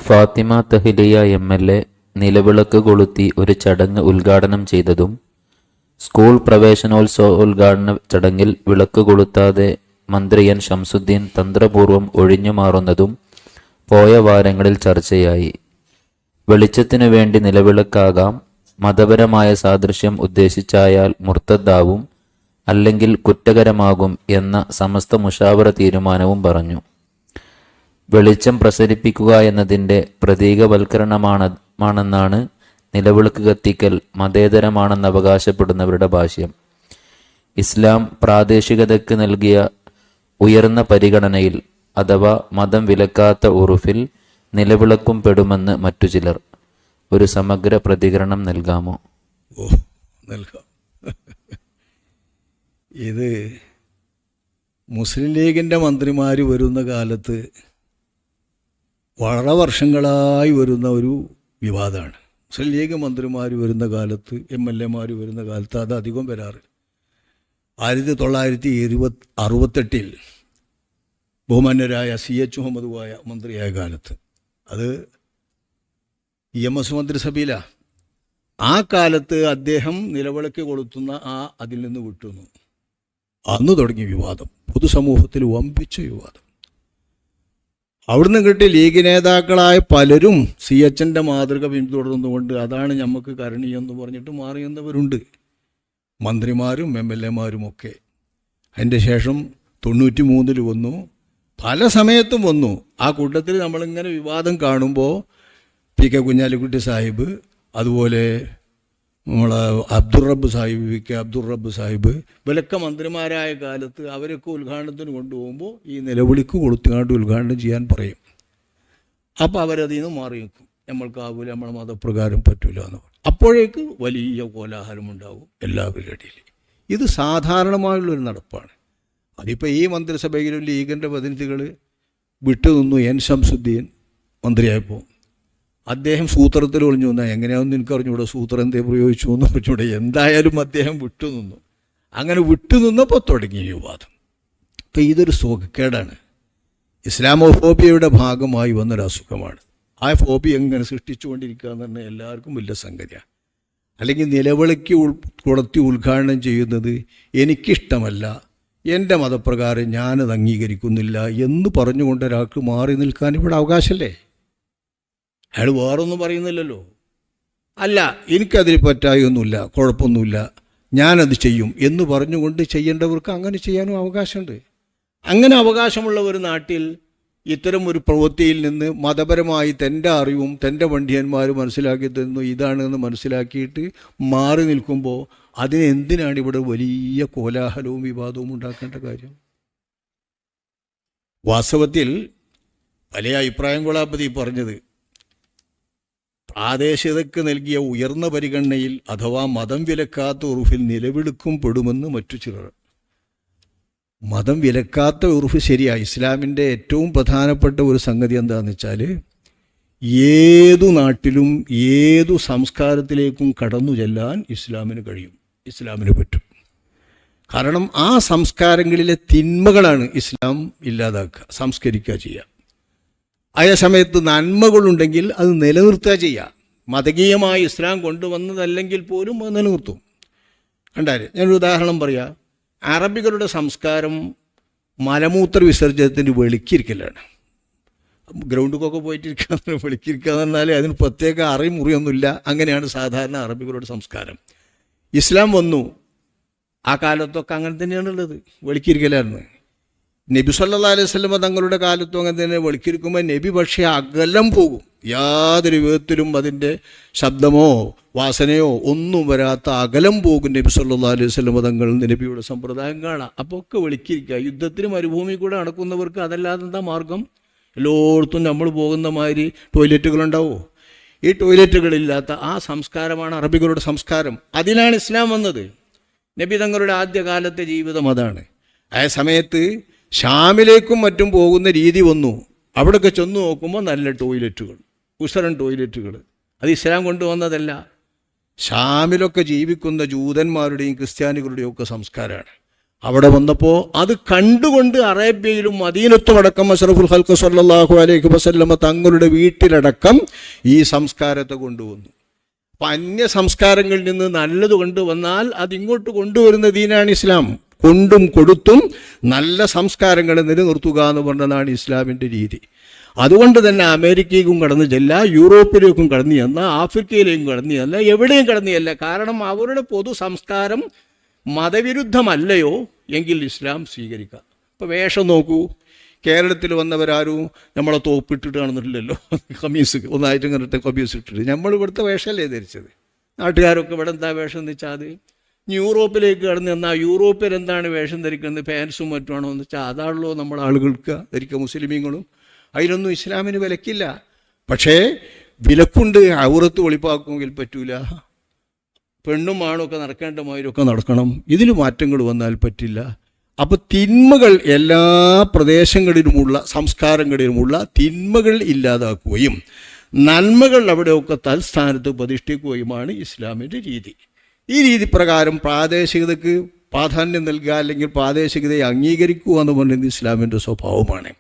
Fathima Thahliya MLA. നിലവിളക്ക് കൊളുത്തി ഒരു ചടങ്ങ് ഉദ്ഘാടനം ചെയ്തതും സ്കൂൾ പ്രവേശനോത്സവോദ്ഘാടന ചടങ്ങിൽ വിളക്ക് കൊളുത്താതെ മന്ത്രി എൻ ശംസുദ്ദീൻ തന്ത്രപൂർവ്വം ഒഴിഞ്ഞുമാറുന്നതും പോയ വാരങ്ങളിൽ ചർച്ചയായി. വെളിച്ചത്തിനു വേണ്ടി നിലവിളക്കാകാം, മതപരമായ സാദൃശ്യം ഉദ്ദേശിച്ചായാൽ മുർത്തദ്ദാവും, അല്ലെങ്കിൽ കുറ്റകരമാകും എന്ന സമസ്ത മുശാവറ തീരുമാനവും വെളിച്ചം പ്രസരിപ്പിക്കുക എന്നതിൻ്റെ പ്രതീകവൽക്കരണമാണെന്നാണ് നിലവിളക്ക് കത്തിക്കൽ മതേതരമാണെന്ന് അവകാശപ്പെടുന്നവരുടെ ഭാഷ്യം. ഇസ്ലാം പ്രാദേശികതയ്ക്ക് നൽകിയ ഉയർന്ന പരിഗണനയിൽ അഥവാ മതം വിലക്കാത്ത ഉറുഫിൽ നിലവിളക്കും പെടുമെന്ന് മറ്റു ചിലർ. ഒരു സമഗ്ര പ്രതികരണം നൽകാമോ? നൽകാം. ഇത് മുസ്ലിം ലീഗിൻ്റെ മന്ത്രിമാർ വരുന്ന കാലത്ത് വളരെ വർഷങ്ങളായി വരുന്ന ഒരു വിവാദമാണ്. മുസ്ലിം ലീഗ് മന്ത്രിമാർ വരുന്ന കാലത്ത്, എം.എൽ.എമാർ വരുന്ന കാലത്ത് അത് അധികം വരാറ്. 1968 ബഹുമാന്യരായ CH മുഹമ്മദ് കോയ മന്ത്രിയായ കാലത്ത്, അത് EMS മന്ത്രിസഭയിലാണ്. ആ കാലത്ത് അദ്ദേഹം നിലവിളക്ക് കൊളുത്തുന്ന അതിൽ നിന്ന് വിട്ടുന്നു. അന്ന് തുടങ്ങിയ വിവാദം, പൊതുസമൂഹത്തിൽ വമ്പിച്ച വിവാദം. അവിടുന്ന് കിട്ടി ലീഗ് നേതാക്കളായ പലരും CHൻ്റെ മാതൃക പിന്തുടർന്നുകൊണ്ട് അതാണ് നമുക്ക് കരണീയമെന്ന് പറഞ്ഞിട്ട് മാറിയെന്നവരുണ്ട്, മന്ത്രിമാരും MLA-മാരും ഒക്കെ. അതിൻ്റെ ശേഷം 93 വന്നു, പല സമയത്തും വന്നു. ആ കൂട്ടത്തിൽ നമ്മളിങ്ങനെ വിവാദം കാണുമ്പോൾ PK കുഞ്ഞാലിക്കുട്ടി സാഹിബ്, അതുപോലെ നമ്മളെ അബ്ദുൾ റബ്ബ് സാഹിബ്, VK അബ്ദുൾ റബ്ബ് സാഹിബ്, ഇവരൊക്കെ മന്ത്രിമാരായ കാലത്ത് അവരൊക്കെ ഉദ്ഘാടനത്തിന് കൊണ്ടുപോകുമ്പോൾ ഈ നിലവിളിക്ക് കൊളുത്തുകാണ്ട് ഉദ്ഘാടനം ചെയ്യാൻ പറയും. അപ്പോൾ അവരതിൽ നിന്ന് മാറി നിൽക്കും. നമ്മൾക്കാവില്ല, നമ്മളെ മതപ്രകാരം പറ്റില്ല എന്ന് പറയും. അപ്പോഴേക്ക് വലിയ കോലാഹലമുണ്ടാവും എല്ലാ പരിപാടിയിലും. ഇത് സാധാരണമായുള്ളൊരു നടപ്പാണ്. അതിപ്പോൾ ഈ മന്ത്രിസഭയിലും ലീഗിൻ്റെ പ്രതിനിധികൾ വിട്ടുനിന്നു. എൻ ശംസുദ്ദീൻ മന്ത്രിയായപ്പോൾ അദ്ദേഹം സൂത്രത്തിൽ ഒളിഞ്ഞു നിന്നാൽ എങ്ങനെയാണെന്ന് എനിക്കറിഞ്ഞൂടെ, സൂത്രം എന്തേ പ്രയോഗിച്ചു എന്ന് പറഞ്ഞൂടെ, എന്തായാലും അദ്ദേഹം വിട്ടുനിന്നു. അങ്ങനെ വിട്ടുനിന്നപ്പോൾ തുടങ്ങിയ വിവാദം. അപ്പം ഇതൊരു സുഖക്കേടാണ്, ഇസ്ലാമോഫോബിയയുടെ ഭാഗമായി വന്നൊരു അസുഖമാണ്. ആ ഫോബിയ എങ്ങനെ സൃഷ്ടിച്ചുകൊണ്ടിരിക്കുക എന്ന് പറഞ്ഞാൽ എല്ലാവർക്കും വലിയ സംഗതിയാണ്. അല്ലെങ്കിൽ നിലവിളക്ക് കൊളുത്തി ഉദ്ഘാടനം ചെയ്യുന്നത് എനിക്കിഷ്ടമല്ല, എൻ്റെ മതപ്രകാരം ഞാനത് അംഗീകരിക്കുന്നില്ല എന്ന് പറഞ്ഞുകൊണ്ട് ഒരാൾക്ക് മാറി നിൽക്കാൻ ഇവിടെ അവകാശമല്ലേ? അയാൾ വേറൊന്നും പറയുന്നില്ലല്ലോ. അല്ല, എനിക്കതിൽ പറ്റായൊന്നുമില്ല, കുഴപ്പമൊന്നുമില്ല, ഞാനത് ചെയ്യും എന്ന് പറഞ്ഞുകൊണ്ട് ചെയ്യേണ്ടവർക്ക് അങ്ങനെ ചെയ്യാനും അവകാശമുണ്ട്. അങ്ങനെ അവകാശമുള്ള ഒരു നാട്ടിൽ ഇത്തരം ഒരു പ്രവൃത്തിയിൽ നിന്ന് മതപരമായി തൻ്റെ അറിവും തൻ്റെ പണ്ഡിതന്മാരും മനസ്സിലാക്കി തന്നു ഇതാണെന്ന് മനസ്സിലാക്കിയിട്ട് മാറി നിൽക്കുമ്പോൾ അതിനെന്തിനാണ് ഇവിടെ വലിയ കോലാഹലവും വിവാദവും ഉണ്ടാക്കേണ്ട കാര്യം? വാസ്തവത്തിൽ വലിയ അഭിപ്രായങ്ങളാപ്പതി പറഞ്ഞത് പ്രാദേശികതയ്ക്ക് നൽകിയ ഉയർന്ന പരിഗണനയിൽ അഥവാ മതം വിലക്കാത്ത ഉറുഫിൽ നിലവിളക്കും പെടുമെന്ന് മറ്റു ചിലർ. മതം വിലക്കാത്ത ഉറുഫ് ശരിയാണ്. ഇസ്ലാമിൻ്റെ ഏറ്റവും പ്രധാനപ്പെട്ട ഒരു സംഗതി എന്താണെന്ന് വെച്ചാൽ ഏതു നാട്ടിലും ഏതു സംസ്കാരത്തിലേക്കും കടന്നു ചെല്ലാൻ ഇസ്ലാമിന് കഴിയും, ഇസ്ലാമിന് പറ്റും. കാരണം ആ സംസ്കാരങ്ങളിലെ തിന്മകളാണ് ഇസ്ലാം ഇല്ലാതാക്കുക, സംസ്കരിക്കുക ചെയ്യുക. അതേ സമയത്ത് നന്മകളുണ്ടെങ്കിൽ അത് നിലനിർത്തുക ചെയ്യുക. മതകീയമായി ഇസ്ലാം കൊണ്ടുവന്നതല്ലെങ്കിൽ പോലും അത് നിലനിർത്തും. കണ്ടാല് ഞാനൊരു ഉദാഹരണം പറയാം. അറബികളുടെ സംസ്കാരം മലമൂത്ര വിസർജനത്തിന് വെളിക്കിരിക്കലാണ്. ഗ്രൗണ്ടിലൊക്കെ പോയിട്ടിരിക്കുക, വെളിക്കിരിക്കുക എന്ന് പറഞ്ഞാൽ അതിന് പ്രത്യേക മുറിയൊന്നുമില്ല. അങ്ങനെയാണ് സാധാരണ അറബികളുടെ സംസ്കാരം. ഇസ്ലാം വന്നു, ആ കാലത്തൊക്കെ അങ്ങനെ തന്നെയാണുള്ളത്, വെളിക്കിരിക്കലായിരുന്നു. നബി സല്ലല്ലാഹു അലൈഹി വസല്ലം തങ്ങളുടെ കാലത്തും അങ്ങനെ തന്നെ വെളിക്കിരിക്കുമ്പോൾ നബി പക്ഷേ അകലം പോകും. യാതൊരു വിധത്തിലും അതിൻ്റെ ശബ്ദമോ വാസനയോ ഒന്നും വരാത്ത അകലം പോകും നബി സല്ലല്ലാഹു അലൈഹി വസല്ലം തങ്ങൾ നബിയുടെ സമ്പ്രദായം കാണാം. അപ്പോൾ ഒക്കെ വെളിക്കിരിക്കുക. യുദ്ധത്തിന് മരുഭൂമി കൂടെ നടക്കുന്നവർക്ക് അതല്ലാതെ എന്താ മാർഗം? എല്ലായിടത്തും നമ്മൾ പോകുന്ന മാതിരി ടോയ്ലറ്റുകളുണ്ടാവുമോ? ഈ ടോയ്ലറ്റുകളില്ലാത്ത ആ സംസ്കാരമാണ് അറബികളുടെ സംസ്കാരം. അതിനാണ് ഇസ്ലാം വന്നത്. നബി തങ്ങളുടെ ആദ്യകാലത്തെ ജീവിതം അതാണ്. ആ സമയത്ത് ഷാമിലേക്കും മറ്റും പോകുന്ന രീതി വന്നു. അവിടെയൊക്കെ ചെന്ന് നോക്കുമ്പോൾ നല്ല ടോയ്ലറ്റുകൾ, ഉസരൻ ടോയ്ലറ്റുകൾ. അത് ഇസ്ലാം കൊണ്ടുവന്നതല്ല, ഷാമിലൊക്കെ ജീവിക്കുന്ന ജൂതന്മാരുടെയും ക്രിസ്ത്യാനികളുടെയും ഒക്കെ സംസ്കാരമാണ്. അവിടെ വന്നപ്പോൾ അത് കണ്ടുകൊണ്ട് അറേബ്യയിലും മദീനത്തും അടക്കം അഷ്റഫുൽ ഖൽഖ് സ്വല്ലല്ലാഹു അലൈഹി വസല്ലമ തങ്ങളുടെ വീട്ടിലടക്കം ഈ സംസ്കാരത്തെ കൊണ്ടുവന്നു. അപ്പം അന്യ സംസ്കാരങ്ങളിൽ നിന്ന് നല്ലത് കൊണ്ടുവന്നാൽ അതിങ്ങോട്ട് കൊണ്ടുവരുന്ന ദീനാണ് ഇസ്ലാം. കൊണ്ടും കൊടുത്തും നല്ല സംസ്കാരങ്ങളെ നിലനിർത്തുക എന്ന് പറഞ്ഞതാണ് ഇസ്ലാമിൻ്റെ രീതി. അതുകൊണ്ട് തന്നെ അമേരിക്കയിലേക്കും കടന്നു ചെല്ല, യൂറോപ്പിലേക്കും കടന്നു ചെന്ന, ആഫ്രിക്കയിലേക്കും കടന്നു ചെല്ല, എവിടെയും കടന്നു ചെല്ല. കാരണം അവരുടെ പൊതു സംസ്കാരം മതവിരുദ്ധമല്ലയോ എങ്കിൽ ഇസ്ലാം സ്വീകരിക്കുക. ഇപ്പോൾ വേഷം നോക്കൂ, കേരളത്തിൽ വന്നവരാരും നമ്മളെ തോപ്പിട്ടിട്ട് കാണുന്നില്ലല്ലോ. കമ്മീസ് ഒന്നായിട്ട് കണ്ടിട്ട് കമ്മീസ് ഇട്ടിട്ട് നമ്മൾ ഇവിടുത്തെ വേഷമല്ലേ ധരിച്ചത്. നാട്ടുകാരൊക്കെ ഇവിടെ എന്താ വേഷം എന്ന് വെച്ചാൽ അത് യൂറോപ്പിലേക്ക് കടന്നു എന്നാൽ യൂറോപ്പിൽ എന്താണ് വേഷം ധരിക്കുന്നത്, പാൻസും മറ്റുമാണോ എന്ന് വെച്ചാൽ അതാണല്ലോ നമ്മൾ ആളുകൾക്ക് ധരിക്കുക, മുസ്ലിമീങ്ങളും. അതിനൊന്നും ഇസ്ലാമിന് വിലക്കില്ല. പക്ഷേ വിലക്കുണ്ട്, ഔറത്ത് വെളിപ്പാക്കുമെങ്കിൽ പറ്റൂല. പെണ്ണും ആണൊക്കെ നടക്കേണ്ട മാതിരൊക്കെ നടക്കണം. ഇതിൽ മാറ്റങ്ങൾ വന്നാൽ പറ്റില്ല. അപ്പോൾ തിന്മകൾ എല്ലാ പ്രദേശങ്ങളിലുമുള്ള സംസ്കാരങ്ങളിലുമുള്ള തിന്മകൾ ഇല്ലാതാക്കുകയും നന്മകൾ അവിടെയൊക്കെ തൽസ്ഥാനത്ത് പ്രതിഷ്ഠിക്കുകയുമാണ് ഇസ്ലാമിൻ്റെ രീതി. ഈ രീതി പ്രകാരം പ്രാദേശികതയ്ക്ക് പ്രാധാന്യം നൽകുക അല്ലെങ്കിൽ പ്രാദേശികതയെ അംഗീകരിക്കുക എന്ന് പറയുന്നത് ഇസ്ലാമിൻ്റെ സ്വഭാവമാണ്.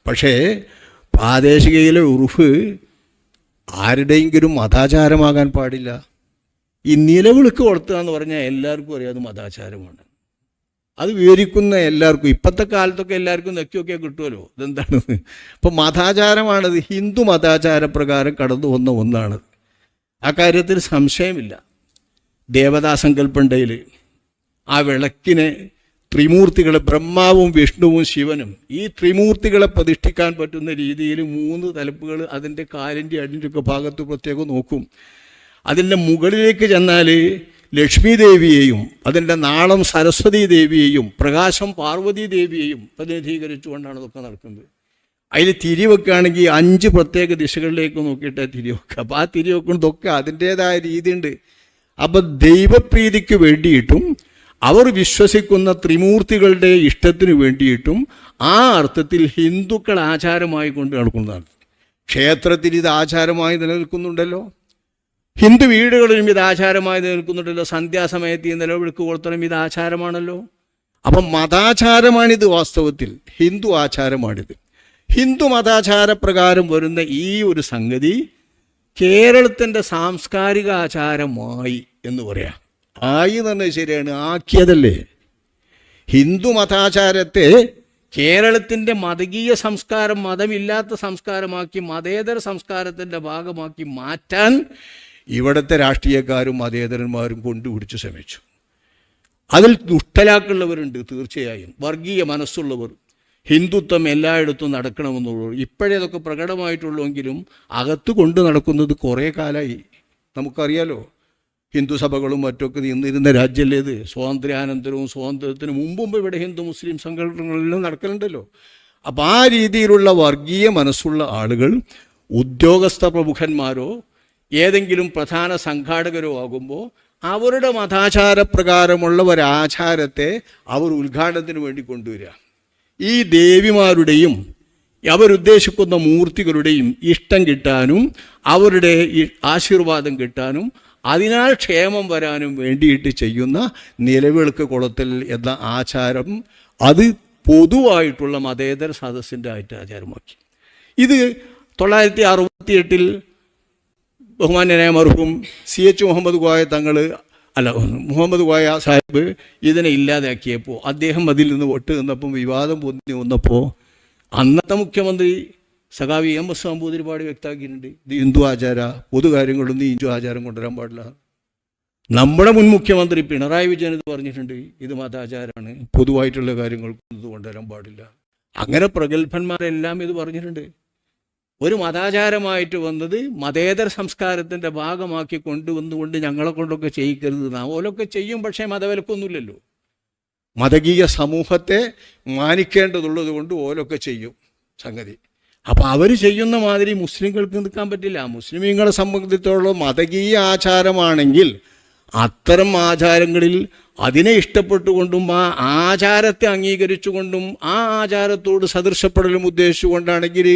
പക്ഷേ പ്രാദേശികയിലെ ഉറുഫ് ആരുടെയെങ്കിലും മതാചാരമാകാൻ പാടില്ല. ഈ നിലവിളക്ക് കൊടുത്തുക എന്ന് പറഞ്ഞാൽ എല്ലാവർക്കും അറിയാം അത് മതാചാരമാണ്. അത് വിവരിക്കുന്ന എല്ലാവർക്കും ഇപ്പോഴത്തെ കാലത്തൊക്കെ എല്ലാവർക്കും നെക്കിയൊക്കെ കിട്ടുമല്ലോ ഇതെന്താണത്. ഇപ്പം മതാചാരമാണത്, ഹിന്ദു മതാചാരപ്രകാരം കടന്നു വന്ന ഒന്നാണ്. ആ കാര്യത്തിൽ സംശയമില്ല. ദേവതാസങ്കല്പണ്ടയിൽ ആ വിളക്കിനെ ത്രിമൂർത്തികളെ, ബ്രഹ്മാവും വിഷ്ണുവും ശിവനും, ഈ ത്രിമൂർത്തികളെ പ്രതിഷ്ഠിക്കാൻ പറ്റുന്ന രീതിയിൽ 3 തലപ്പുകൾ അതിൻ്റെ കാലിൻ്റെ അടിൻ്റെയൊക്കെ ഭാഗത്ത് പ്രത്യേകം നോക്കും. അതിൻ്റെ മുകളിലേക്ക് ചെന്നാൽ ലക്ഷ്മി ദേവിയെയും അതിൻ്റെ നാളം സരസ്വതി ദേവിയെയും പ്രകാശം പാർവതി ദേവിയെയും പ്രതിനിധീകരിച്ചുകൊണ്ടാണ് ഇതൊക്കെ നടക്കുന്നത്. അതിൽ തിരിവെക്കുകയാണെങ്കിൽ 5 പ്രത്യേക ദിശകളിലേക്ക് നോക്കിയിട്ടേ തിരിവെക്കുക. അപ്പോൾ ആ തിരിവെക്കുന്നതൊക്കെ അതിൻ്റേതായ രീതിയുണ്ട്. അപ്പം ദൈവപ്രീതിക്ക് വേണ്ടിയിട്ടും അവർ വിശ്വസിക്കുന്ന ത്രിമൂർത്തികളുടെ ഇഷ്ടത്തിന് വേണ്ടിയിട്ടും ആ അർത്ഥത്തിൽ ഹിന്ദുക്കൾ ആചാരമായി കൊണ്ട് നടക്കുന്നതാണ്. ക്ഷേത്രത്തിൽ ഇത് ആചാരമായി നിലനിൽക്കുന്നുണ്ടല്ലോ, ഹിന്ദു വീടുകളിലും ഇത് ആചാരമായി നിലനിൽക്കുന്നുണ്ടല്ലോ, സന്ധ്യാസമയത്ത് ഈ നിലവിളക്ക് കൊളുത്തണം ഇത് ആചാരമാണല്ലോ. അപ്പം മതാചാരമാണിത്, വാസ്തവത്തിൽ ഹിന്ദു ആചാരമാണിത്. ഹിന്ദു മതാചാരപ്രകാരം വരുന്ന ഈ ഒരു സംഗതി കേരളത്തിൻ്റെ സാംസ്കാരിക ആചാരമായി എന്ന് പറയാം. ആയി എന്ന് പറഞ്ഞാൽ ശരിയാണ്, ആക്കിയതല്ലേ. ഹിന്ദു മതാചാരത്തെ കേരളത്തിൻ്റെ മതകീയ സംസ്കാരം, മതമില്ലാത്ത സംസ്കാരമാക്കി മതേതര സംസ്കാരത്തിൻ്റെ ഭാഗമാക്കി മാറ്റാൻ ഇവിടുത്തെ രാഷ്ട്രീയക്കാരും മതേതരന്മാരും കൊണ്ടുപിടിച്ച് ശ്രമിച്ചു. അതിൽ ദുഷ്ടലാക്കുള്ളവരുണ്ട് തീർച്ചയായും, വർഗീയ മനസ്സുള്ളവർ, ഹിന്ദുത്വം എല്ലായിടത്തും നടക്കണമെന്നുള്ളൂ. ഇപ്പോഴേതൊക്കെ പ്രകടമായിട്ടുള്ളെങ്കിലും അകത്ത് കൊണ്ട് നടക്കുന്നത് കുറേ കാലമായി. നമുക്കറിയാലോ, ഹിന്ദു സഭകളും മറ്റൊക്കെ നിന്നിരുന്ന രാജ്യമല്ലേ ഇത്. സ്വാതന്ത്ര്യാനന്തരവും സ്വാതന്ത്ര്യത്തിന് മുമ്പും ഇവിടെ ഹിന്ദു മുസ്ലിം സംഘടനകളെല്ലാം നടക്കലുണ്ടല്ലോ. അപ്പം ആ രീതിയിലുള്ള വർഗീയ മനസ്സുള്ള ആളുകൾ ഉദ്യോഗസ്ഥ പ്രമുഖന്മാരോ ഏതെങ്കിലും പ്രധാന സംഘാടകരോ ആകുമ്പോൾ അവരുടെ മതാചാരപ്രകാരമുള്ള ഒരാചാരത്തെ അവർ ഉദ്ഘാടനത്തിന് വേണ്ടി കൊണ്ടുവരിക. ഈ ദേവിമാരുടെയും അവരുദ്ദേശിക്കുന്ന മൂർത്തികളുടെയും ഇഷ്ടം കിട്ടാനും അവരുടെ ആശീർവാദം കിട്ടാനും അതിനാൽ ക്ഷേമം വരാനും വേണ്ടിയിട്ട് ചെയ്യുന്ന നിലവിളക്ക് കൊളുത്തൽ എന്ന ആചാരം അത് പൊതുവായിട്ടുള്ള മതേതര സദസ്സിൻ്റെ ആചാരമാക്കി. ഇത് 1968 ബഹുമാന്യനായ മർഹൂം CH മുഹമ്മദ് കോയ മുഹമ്മദ് കോയ സാഹിബ് ഇതിനെ ഇല്ലാതാക്കിയപ്പോൾ അദ്ദേഹം അതിൽ നിന്ന് ഒട്ട് നിന്നപ്പം വിവാദം പൊന്തി വന്നപ്പോൾ അന്നത്തെ മുഖ്യമന്ത്രി സഖാവി EMS നമ്പൂതിരിപ്പാട് വ്യക്തമാക്കിയിട്ടുണ്ട്, ഇത് ഹിന്ദു ആചാര, പൊതു കാര്യങ്ങളൊന്നും ഹിന്ദു ആചാരം കൊണ്ടുവരാൻ പാടില്ല. നമ്മുടെ മുൻ മുഖ്യമന്ത്രി പിണറായി വിജയൻ ഇത് പറഞ്ഞിട്ടുണ്ട്, ഇത് മതാചാരമാണ്, പൊതുവായിട്ടുള്ള കാര്യങ്ങൾക്കൊന്നും ഇത് കൊണ്ടുവരാൻ പാടില്ല. അങ്ങനെ പ്രഗത്ഭന്മാരെല്ലാം ഇത് പറഞ്ഞിട്ടുണ്ട്. ഒരു മതാചാരമായിട്ട് വന്നത് മതേതര സംസ്കാരത്തിൻ്റെ ഭാഗമാക്കി കൊണ്ടുവന്നുകൊണ്ട് ഞങ്ങളെ കൊണ്ടൊക്കെ ചെയ്യിക്കരുത്. ഓലൊക്കെ ചെയ്യും, പക്ഷേ മതവിലക്കൊന്നുമില്ലല്ലോ. മതകീയ സമൂഹത്തെ മാനിക്കേണ്ടതുള്ളത് കൊണ്ട് ഓലൊക്കെ ചെയ്യും സംഗതി. അപ്പോൾ അവർ ചെയ്യുന്ന മാതിരി മുസ്ലിങ്ങൾക്ക് നിൽക്കാൻ പറ്റില്ല. മുസ്ലിമീങ്ങളെ സംബന്ധിച്ചിടത്തോളം മതകീയ ആചാരമാണെങ്കിൽ അത്തരം ആചാരങ്ങളിൽ അതിനെ ഇഷ്ടപ്പെട്ടുകൊണ്ടും ആ ആചാരത്തെ അംഗീകരിച്ചുകൊണ്ടും ആ ആചാരത്തോട് സദൃശപ്പെടലും ഉദ്ദേശിച്ചുകൊണ്ടാണെങ്കിൽ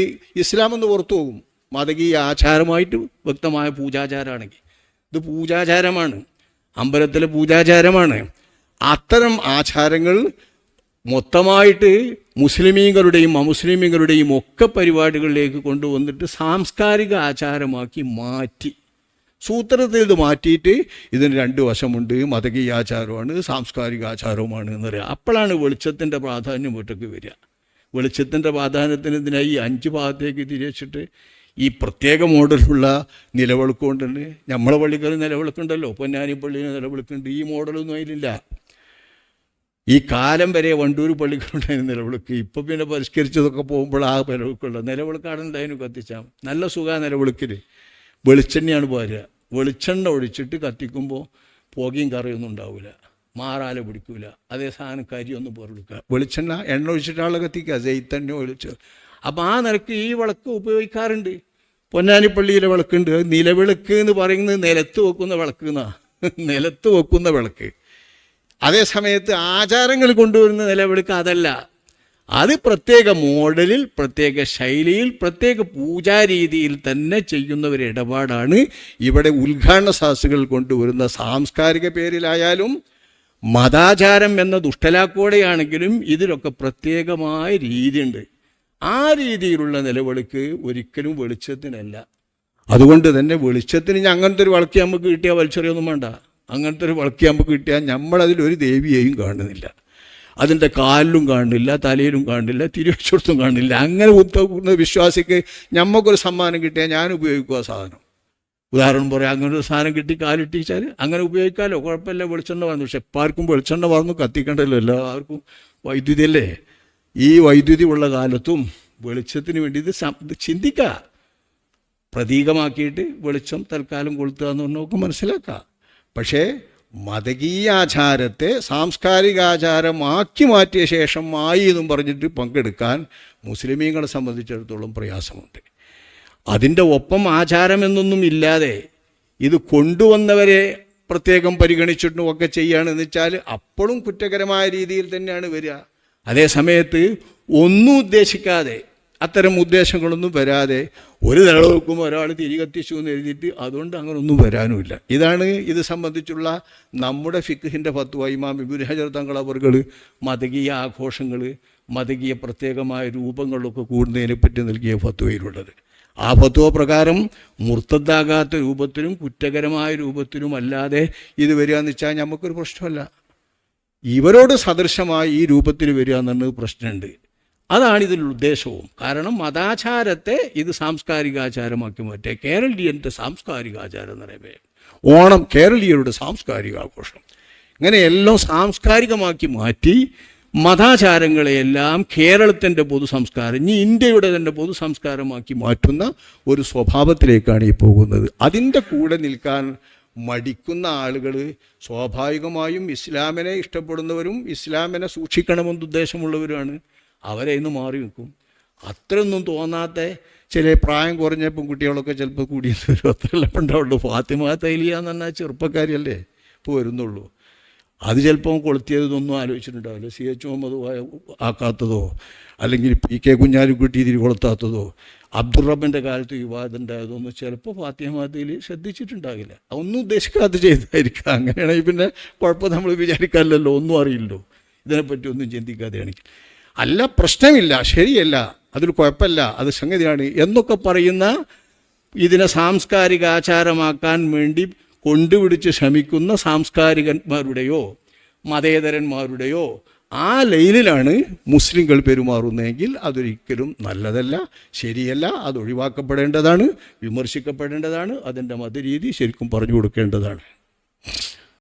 ഇസ്ലാം എന്ന് പുറത്തു പോകും. മതകീയ ആചാരമായിട്ട് വ്യക്തമായ പൂജാചാരമാണെങ്കിൽ ഇത് പൂജാചാരമാണ്, അമ്പലത്തിലെ പൂജാചാരമാണ്. അത്തരം ആചാരങ്ങൾ മൊത്തമായിട്ട് മുസ്ലിമീങ്ങളുടെയും അമുസ്ലിമീങ്ങളുടെയും ഒക്കെ പരിപാടികളിലേക്ക് കൊണ്ടുവന്നിട്ട് സാംസ്കാരിക ആചാരമാക്കി മാറ്റി. സൂത്രത്തിൽ ഇത് മാറ്റിയിട്ട് ഇതിന് രണ്ട് വശമുണ്ട്, മതകീയ ആചാരമാണ് സാംസ്കാരിക ആചാരവുമാണ് എന്ന് പറയുക. അപ്പോഴാണ് വെളിച്ചത്തിൻ്റെ പ്രാധാന്യം വീട്ടിലേക്ക് വരിക. വെളിച്ചത്തിൻ്റെ പ്രാധാന്യത്തിന് ഇതിനായി 5 ഭാഗത്തേക്ക് തിരിച്ചിട്ട് ഈ പ്രത്യേക മോഡലുള്ള നിലവിളക്ക് കൊണ്ടുണ്ട്. നമ്മളെ പള്ളിക്കൽ നിലവിളക്കുണ്ടല്ലോ, പൊന്നാനി പള്ളിയിൽ നിലവിളക്കുണ്ട്. ഈ മോഡലൊന്നും അതിലില്ല. ഈ കാലം വരെ വണ്ടൂർ പള്ളികളുണ്ടായിരുന്നു നിലവിളക്ക്. ഇപ്പം പിന്നെ പരിഷ്കരിച്ചതൊക്കെ പോകുമ്പോൾ ആ നിലവിളക്കുള്ള നിലവിളക്കാടുണ്ടായിരുന്നു കത്തിച്ചാൽ നല്ല സുഖമാണ്. നിലവിളക്കിൽ വെളിച്ചെണ്ണയാണ് പോരുക. വെളിച്ചെണ്ണ ഒഴിച്ചിട്ട് കത്തിക്കുമ്പോൾ പുകയും കറിയൊന്നും ഉണ്ടാവില്ല, മാറാല പിടിക്കില്ല. അതേ സാധനം കരിയൊന്നും പുറപ്പെടുക്കുക. വെളിച്ചെണ്ണ എണ്ണ ഒഴിച്ചിട്ടാളെ കത്തിക്കുക, ജെയ്ത്തെണ്ണ ഒഴിച്ച്. അപ്പോൾ ആ നിലക്ക് ഈ വിളക്ക് ഉപയോഗിക്കാറുണ്ട്. പൊന്നാനിപ്പള്ളിയിലെ വിളക്കുണ്ട്. നിലവിളക്ക് എന്ന് പറയുന്നത് നിലത്ത് വെക്കുന്ന വിളക്ക് എന്നാണ്, നിലത്ത് വെക്കുന്ന വിളക്ക്. അതേ സമയത്ത് ആചാരങ്ങൾ കൊണ്ടുവരുന്ന നിലവിളക്ക് അതല്ല. അത് പ്രത്യേക മോഡലിൽ, പ്രത്യേക ശൈലിയിൽ, പ്രത്യേക പൂജാരീതിയിൽ തന്നെ ചെയ്യുന്ന ഒരു ഇടപാടാണ് ഇവിടെ ഉദ്ഘാടന ശാസ്ത്രങ്ങൾ കൊണ്ടുവരുന്ന. സാംസ്കാരിക പേരിലായാലും മതാചാരം എന്ന ദുഷ്ടലാക്കോടെയാണെങ്കിലും ഇതിലൊക്കെ പ്രത്യേകമായ രീതിയുണ്ട്. ആ രീതിയിലുള്ള നിലവിളക്ക് ഒരിക്കലും വെളിച്ചത്തിനല്ല. അതുകൊണ്ട് തന്നെ വെളിച്ചത്തിന് ഇനി അങ്ങനത്തെ ഒരു വിളക്ക് നമുക്ക് കിട്ടിയാൽ വലിച്ചെറിയൊന്നും വേണ്ട. അങ്ങനത്തെ ഒരു വിളക്ക് നമുക്ക് കിട്ടിയാൽ നമ്മളതിലൊരു ദേവിയെയും കാണുന്നില്ല, അതിൻ്റെ കാലിലും കാണില്ല, തലയിലും കാണില്ല, തിരുവച്ചോടത്തും കാണില്ല. അങ്ങനെ ഉത്തക്കുന്ന വിശ്വാസിക്ക് ഞമ്മക്കൊരു സമ്മാനം കിട്ടിയാൽ ഞാൻ ഉപയോഗിക്കുക ആ സാധനം. ഉദാഹരണം പറയാം, അങ്ങനെ ഒരു സാധനം കിട്ടി കാലിട്ടിച്ചാൽ അങ്ങനെ ഉപയോഗിക്കാമല്ലോ, കുഴപ്പമില്ല. വെളിച്ചെണ്ണ പറഞ്ഞു. പക്ഷെ എപ്പാർക്കും വെളിച്ചെണ്ണ പറഞ്ഞു കത്തിക്കണ്ടല്ലോ, എല്ലാവർക്കും വൈദ്യുതി അല്ലേ. ഈ വൈദ്യുതി ഉള്ള കാലത്തും വെളിച്ചത്തിന് വേണ്ടി ഇത് ചിന്തിക്കുക. പ്രതീകമാക്കിയിട്ട് വെളിച്ചം തൽക്കാലം കൊളുത്തുക എന്ന് പറഞ്ഞാൽ നമുക്ക് മനസ്സിലാക്കാം. പക്ഷേ മതകീയാചാരത്തെ സാംസ്കാരികാചാരമാക്കി മാറ്റിയ ശേഷം ആയി എന്നും പറഞ്ഞിട്ട് പങ്കെടുക്കാൻ മുസ്ലിമീങ്ങളെ സംബന്ധിച്ചിടത്തോളം പ്രയാസമുണ്ട്. അതിൻ്റെ ഒപ്പം ആചാരമെന്നൊന്നും ഇല്ലാതെ ഇത് കൊണ്ടുവന്നവരെ പ്രത്യേകം പരിഗണിച്ചിട്ടും ഒക്കെ ചെയ്യുകയാണെന്ന് വെച്ചാൽ അപ്പോഴും കുറ്റകരമായ രീതിയിൽ തന്നെയാണ് വരിക. അതേ സമയത്ത് ഒന്നും ഉദ്ദേശിക്കാതെ, അത്തരം ഉദ്ദേശങ്ങളൊന്നും വരാതെ ഒരു നിലനിൽക്കുമ്പോൾ ഒരാൾ തിരി കത്തിച്ചു എന്ന് എഴുതിയിട്ട് അതുകൊണ്ട് അങ്ങനെ ഒന്നും വരാനുമില്ല. ഇതാണ് ഇത് സംബന്ധിച്ചുള്ള നമ്മുടെ ഫിഖ്ഹിൻ്റെ ഫത്വ. ഇമാം ഇബ്നു ഹജർ തങ്ങൾ അവർകൾ മതകീയ ആഘോഷങ്ങൾ, മതകീയ പ്രത്യേകമായ രൂപങ്ങളൊക്കെ കൂടുന്നതിനെപ്പറ്റി നൽകിയ ഫത്വയിലുള്ളത്. ആ ഫത്വ പ്രകാരം മുർത്തദ്ദാകാത്ത രൂപത്തിലും കുറ്റകരമായ രൂപത്തിലും അല്ലാതെ ഇത് വരിക എന്ന് വെച്ചാൽ നമുക്കൊരു പ്രശ്നമല്ല. ഇവരോട് സദൃശമായി ഈ രൂപത്തിൽ വരിക എന്നുള്ളത് പ്രശ്നമുണ്ട്. അതാണ് ഇതിലുള്ള ഉദ്ദേശവും. കാരണം മതാചാരത്തെ ഇത് സാംസ്കാരികാചാരമാക്കി മാറ്റുക. കേരളീയൻ്റെ സാംസ്കാരികാചാരം എന്ന് പറയുമ്പോൾ ഓണം കേരളീയരുടെ സാംസ്കാരിക ആഘോഷം. ഇങ്ങനെ എല്ലാം സാംസ്കാരികമാക്കി മാറ്റി മതാചാരങ്ങളെയെല്ലാം കേരളത്തിൻ്റെ പൊതു സംസ്കാരം, ഇനി ഇന്ത്യയുടെ തന്നെ പൊതു സംസ്കാരമാക്കി മാറ്റുന്ന ഒരു സ്വഭാവത്തിലേക്കാണ് ഈ പോകുന്നത്. അതിൻ്റെ കൂടെ നിൽക്കാൻ മടിക്കുന്ന ആളുകൾ സ്വാഭാവികമായും ഇസ്ലാമിനെ ഇഷ്ടപ്പെടുന്നവരും ഇസ്ലാമിനെ സൂക്ഷിക്കണമെന്ന് ഉദ്ദേശമുള്ളവരുമാണ്. അവരെ ഇന്ന് മാറി നിൽക്കും. അത്രയൊന്നും തോന്നാത്ത ചില പ്രായം കുറഞ്ഞ പെൺകുട്ടികളൊക്കെ ചിലപ്പോൾ കൂടിയെന്ന് വരും. അത്രയല്ല ഉണ്ടാവുള്ളൂ. ഫാത്തിമ തൈലിയ എന്ന് പറഞ്ഞാൽ ചെറുപ്പക്കാരിയല്ലേ ഇപ്പോൾ വരുന്നുള്ളൂ. അത് ചിലപ്പോൾ കൊളുത്തിയതൊന്നും ആലോചിച്ചിട്ടുണ്ടാവില്ല. CH മുഹമ്മദ് ആക്കാത്തതോ അല്ലെങ്കിൽ PK കുഞ്ഞാലിക്കുട്ടി തിരി കൊളുത്താത്തതോ അബ്ദുറബിൻ്റെ കാലത്ത് വിവാദമുണ്ടായതൊന്നും ചിലപ്പോൾ ഫാത്തിമ തൈലി ശ്രദ്ധിച്ചിട്ടുണ്ടാകില്ല. അതൊന്നും ഉദ്ദേശിക്കാതെ ചെയ്തായിരിക്കാം. അങ്ങനെയാണെങ്കിൽ പിന്നെ കുഴപ്പം നമ്മൾ വിചാരിക്കാമല്ലോ, ഒന്നും അറിയില്ലല്ലോ, ഇതിനെപ്പറ്റി ഒന്നും ചിന്തിക്കാതെയാണെങ്കിൽ. അല്ല, പ്രശ്നമില്ല, ശരിയല്ല, അതിൽ കുഴപ്പമില്ല, അത് സംഗതിയാണ് എന്നൊക്കെ പറയുന്ന ഇതിനെ സാംസ്കാരിക ആചാരമാക്കാൻ വേണ്ടി കൊണ്ടുപിടിച്ച് ശ്രമിക്കുന്ന സാംസ്കാരികന്മാരുടെയോ മതേതരന്മാരുടെയോ ആ ലൈനിലാണ് മുസ്ലിങ്ങൾ പെരുമാറുന്നതെങ്കിൽ അതൊരിക്കലും നല്ലതല്ല, ശരിയല്ല. അത് ഒഴിവാക്കപ്പെടേണ്ടതാണ്, വിമർശിക്കപ്പെടേണ്ടതാണ്. അതിൻ്റെ മതരീതി ശരിക്കും പറഞ്ഞു കൊടുക്കേണ്ടതാണ്.